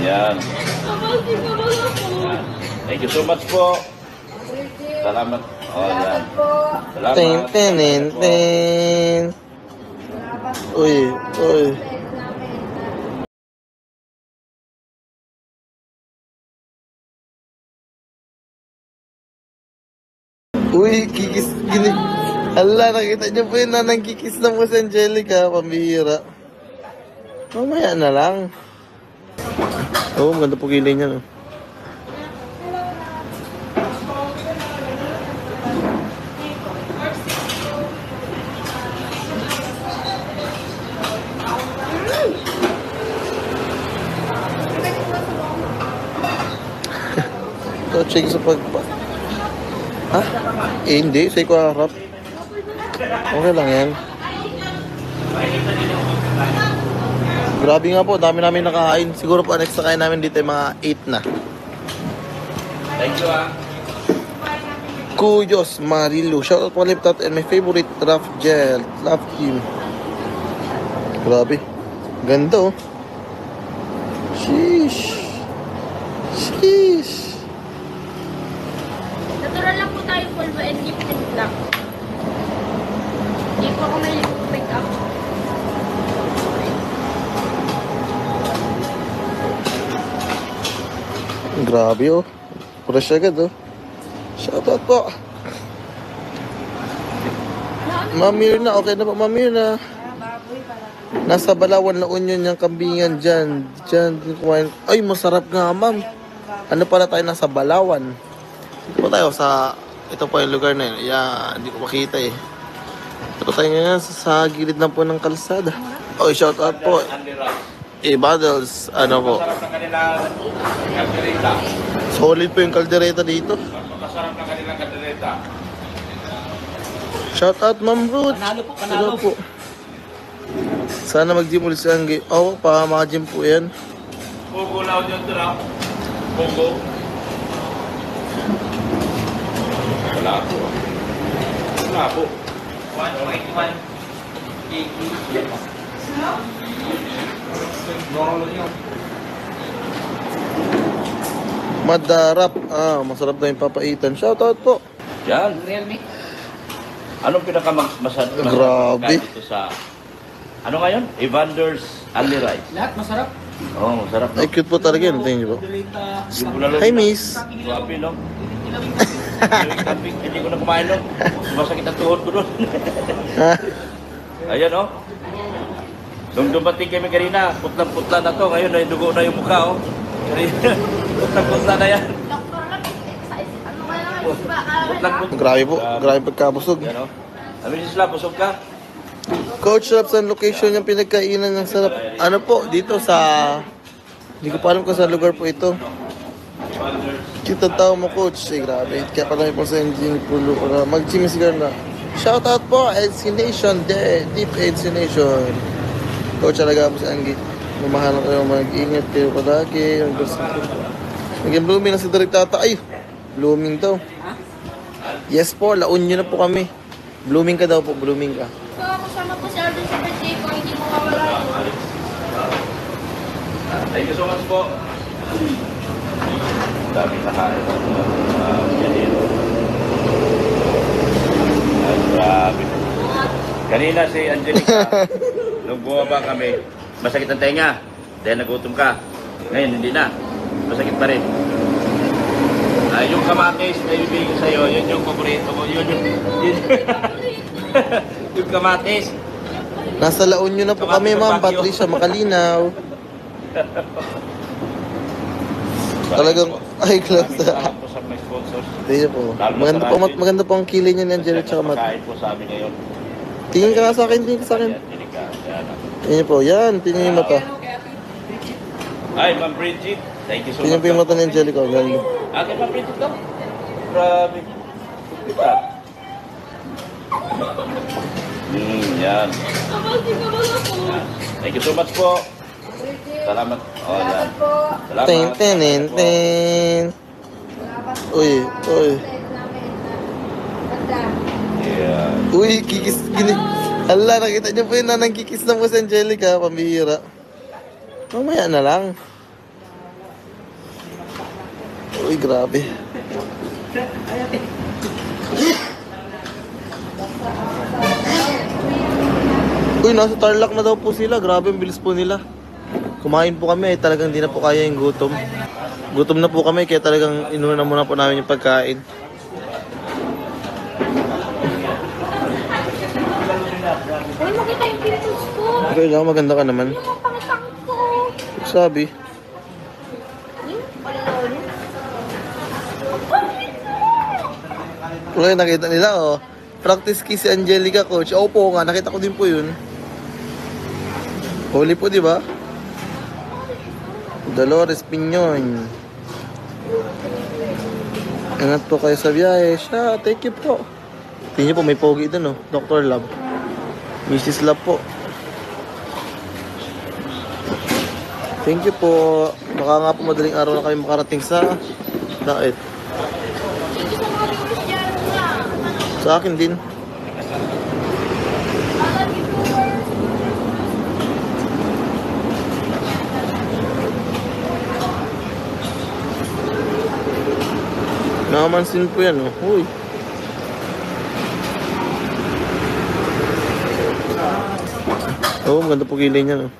Yan. Thank you so much po. Salamat. Oh, yan. Salamat. Ten. Uy. Uy, kikis. Hala, nakita niyo po yun na nagkikis na po si Angelica. Pambihira. Mamaya na lang. Oo, maganda po kilay niya, no? Touching sa pagpa... Ha? Eh, hindi. Sa'yo ko harap. Okay lang yan. Grabe nga po, dami namin nakain. Siguro po next na kain namin dito ay mga 8 na. Thank you, ah. Kuyos Marilu. Shoutout po Liptat and my favorite draft gel. Love team. Grabe. Ganda, oh. Sheesh. Natural lang po tayo pulbo and lipstick lang. Hindi po ako may make up. Grabe, oh. Fresh agad, oh. Shoutout po. Ma'am Mirna, okay na po, Ma'am Mirna. Nasa Balawan na Union yung kambingan dyan. Kumain. Ay, masarap nga, ma'am. Ano pala tayo nasa Balawan? Ito po tayo sa... Ito po yung lugar na yun. Yeah, hindi ko makita eh. Ito po tayo ngayon sa gilid na po ng kalsada. Oh, shoutout po. Battles, ano po. Masarap na kanilang kaldereta. Solid po yung kaldereta dito. Masarap na kanilang kaldereta. Shoutout, Ma'am Ruth. Panalo po. Sana mag-gym ulit si Anggi. Oo, pa mga-gym po yan. Pogo lang yun doon, ah. Pogo. Wala po. Wala po. 1.1 kg. Madarap. Masarap na yung papaitan. Shoutout po. Yan. Anong pinakamasarap? Grabe. Ito sa... Ano ngayon? Evander's Only Rice. Lahat masarap. Oo, masarap. Ay, cute po talaga yun. Tingin niyo po. Yung bulalo. Hi, miss. Grabe, no? Hindi ko na kumain, no? Sumasakit ang tuhod ko doon. Ayan, no? Nung dumating kami kanina, putlang-putla na to. Ngayon, dugo na yung mukha, oh. Putlang-putla na yan. Doktor lang, ano kaya nga Putlang-putla. Grabe po. Grabe pagkabusog. Yan, no? Amin sila, busog ka? Coach, sarap sa location yung pinagkainan ng sarap. Ano po, dito sa... Hindi ko pa alam kung sa lugar po ito. Cute ang tao mo, Coach. Grabe. Kaya pala may po sa engine pulo para mag-gym sigar na. Shoutout po, NC Nation, Deep NC Nation. Coach, talaga po sa Anggi. Mamahalan kayo, mag-ingat kayo palagi. Naging blooming na si Direk Tata. Ay, blooming daw. Yes po, laon nyo na po kami. Blooming ka daw po, blooming ka. So, kasama po si Alden sa birthday ko, hindi mo mawala. Thank you so much po. Dami na kain. Grabe. Kanina si Angelica, nung bumaba kami, masakit ang tenga. Dahil nagutom ka. Ngayon, hindi na. Masakit pa rin. Yung kamatis na ibibigay ko sa'yo, yun yung paborito mo. Yun. Yung kamatis. Nasa laon nyo na po kami, Ma'am Patricia Makalinaw. Talagang, ay, close na. Hindi po. Maganda po ang kilay niya ni Angelo tsaka Mat. Kain po sa amin ngayon. Tingin ka nga sa akin, tingin ka sa akin. Tingin po, yan. Tingin yung mata. Hi, Ma'am Bridget. Thank you so much. Tingin po yung mata ni Angelica. Lalo. Okay, Ma'am Bridget daw. Grabe. Ito. Yan. Thank you so much po. Salamat. Oh, yan. Salamat. Ten. Uy. Yeah. Uy, kikis. Hala, nakita niyo po yun na nagkikis na po si Angelica. Pambihira. Mamaya na lang. Uy, grabe. Uy, nasa Tarlac na daw po sila. Grabe, ang bilis po nila. Kumain po kami, talagang di na po kaya yung gutom. Gutom na po kami, kaya talagang inuna muna po namin yung pagkain. Uy, makita yung pimples ko. Okay lang, maganda ka naman. Yung mga pangitang ko. Sabi. Uy, nakita nila, oh. Practice kiss si Angelica, coach. Opo nga, nakita ko din po yun. Huli po, di ba? Dolores Piñon. Ingat po kayo sa biyahe. Siya, thank you po. Tingnan niyo po, may pogi dun, oh. Dr. Love. Mrs. Love po. Thank you po. Baka nga po madaling araw na kami makarating sa diet. Thank you sa mga viewers dyan na. Sa akin din. Nakamansin po yan, oh. Uy. Oh, maganda po kilay niya, no.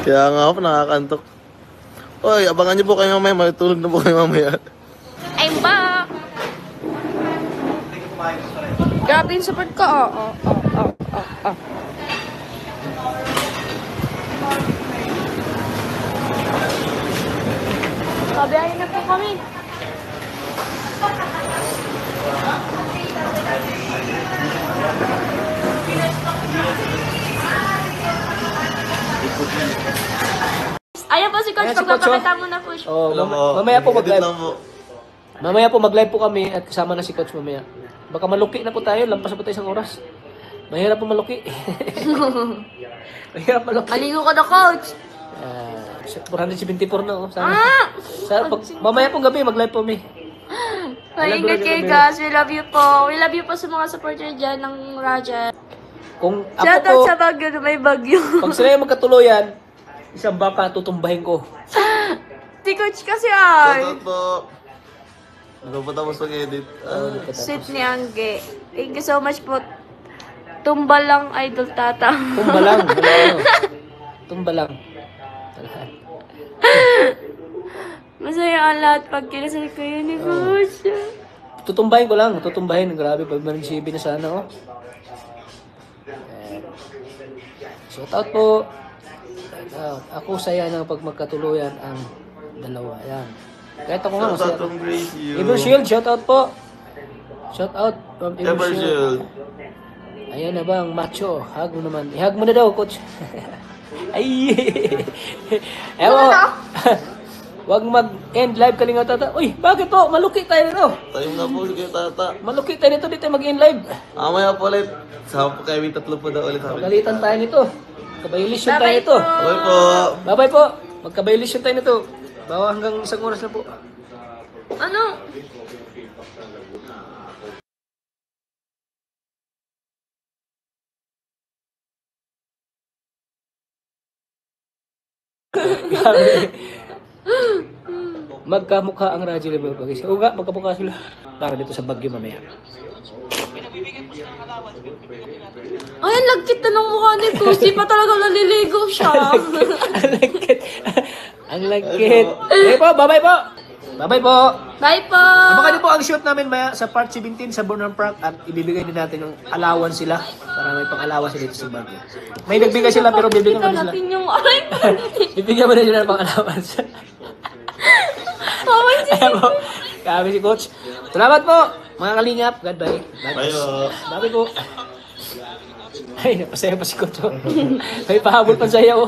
Kaya nga ako, nakakantok. Oy, abangan niyo po kayo mamaya. Matulog na po kayo mamaya. I'm back! Grabe yung support ko. Kabiyahin na po kami. Ayan po si Coach. Ayan si Coach, Pagpapakita mo na po siya. Oh, Hello po. mamaya po Edit mag-live. lang po. Mamaya po mag-live po kami at kasama na si Coach mamaya. Baka maluki na po tayo, lampas na po tayo isang oras. Mahirap po maluki. Mahirap maluki. Aligo ka na, Coach. 474 na, oh. Sana. Ah! Mamaya po gabi, mag-live po kami. Ingat kayo, guys. We love you po. We love you po sa mga supporter dyan ng Raja. Kung ako Shout po, out sa Baguio na may Baguio. pag sila yung magkatuluyan, isang baka tutumbahin ko. Si Coach kasi ay. Shoutout po. Ano pa tapos mag-edit? Sweet ni Angge. Thank you so much po. Tumba lang, idol tata. Tumba lang. Ano? Tumba lang. Masaya ang lahat pag kinasal kayo ni Coach. Tutumbahin ko lang. Tutumbahin. Grabe, pag nag-CB na sana, oh. Shout out po. Ako saya ng pag magkatuluyan ang dalawa. Ayan. Kahit ako nga, Shoutout masaya. from Grace you. Evershield, shout out po. Shout out from Evershield. Evershield. Ayan na bang macho. Hug mo naman. I-hug mo na daw, coach. Ay! Ewan. Wag mag-end live kalinga tata. Uy, bakit po? Maluki tayo nito. Time na po kay Tata. Maluki tayo nito. Dito mag-end live. Mamaya po ulit. Sama po kami tatlo po daw ulit. Magalitan tayo nito. Kabayulisyon tayo nito. Okay po. Bye-bye po. Magkabayulisyon tayo nito. Bawa hanggang isang oras na po. Ano? Magkamukha ang Raji Level Pagis. Oo nga, magkamukha sila. Para dito sa Baguio mamaya. Ay, ang lagkit na ng mukha ni Coach. Di pa talaga naliligo siya. Ang lagkit. Ang lagkit. Okay po, bye-bye po. Bye-bye po. Bye po! Abangan niyo po ang shoot namin maya sa Part 17 sa Burnham Park at ibibigay din natin ng allowance sila para may pang allowance dito sa Baguio. May nagbigay sila pero bibigyan mo din sila. natin yung ay. Bibigyan mo din sila ng pang allowance. Oh, my God. Ayan po. Kami si Coach. Salamat po mga kalingap. God bye. Bye po. Bye po. Ay, napasaya pa si Coach. May pahabol pa sa'yo.